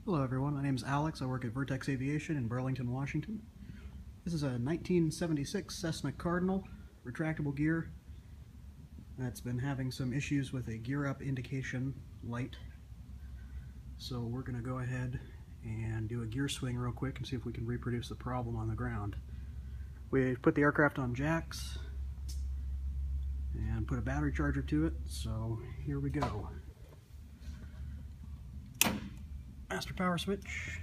Hello everyone, my name is Alex. I work at Vertex Aviation in Burlington, Washington. This is a 1976 Cessna Cardinal retractable gear that's been having some issues with a gear up indication light. So we're going to go ahead and do a gear swing real quick and see if we can reproduce the problem on the ground. We put the aircraft on jacks and put a battery charger to it, so here we go. Master power switch.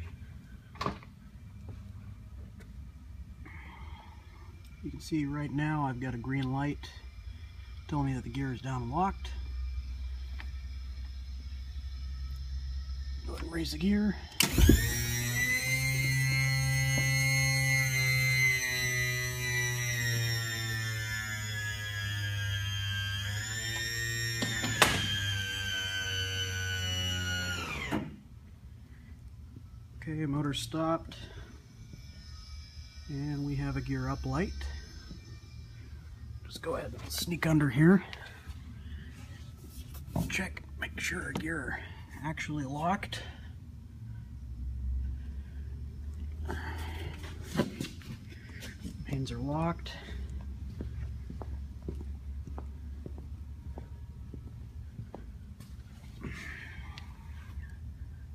You can see right now I've got a green light telling me that the gear is down and locked. Go ahead and raise the gear. Okay, motor stopped, and we have a gear up light. Just go ahead and sneak under here. Check, make sure our gear actually locked. Pins are locked.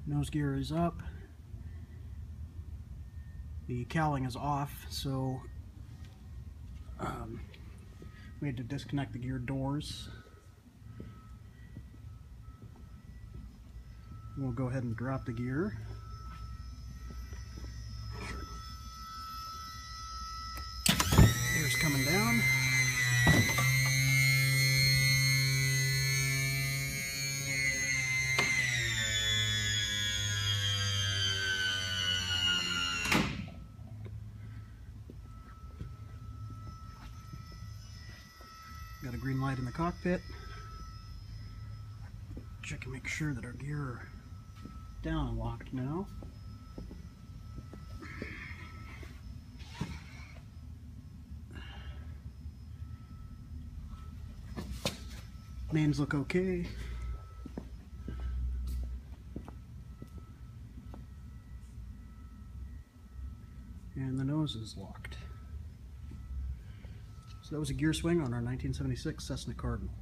Nose gear is up. The cowling is off, so we had to disconnect the gear doors. We'll go ahead and drop the gear. Gear's coming down. Got a green light in the cockpit. Check and make sure that our gear are down and locked now. Mains look okay. And the nose is locked. So that was a gear swing on our 1976 Cessna Cardinal.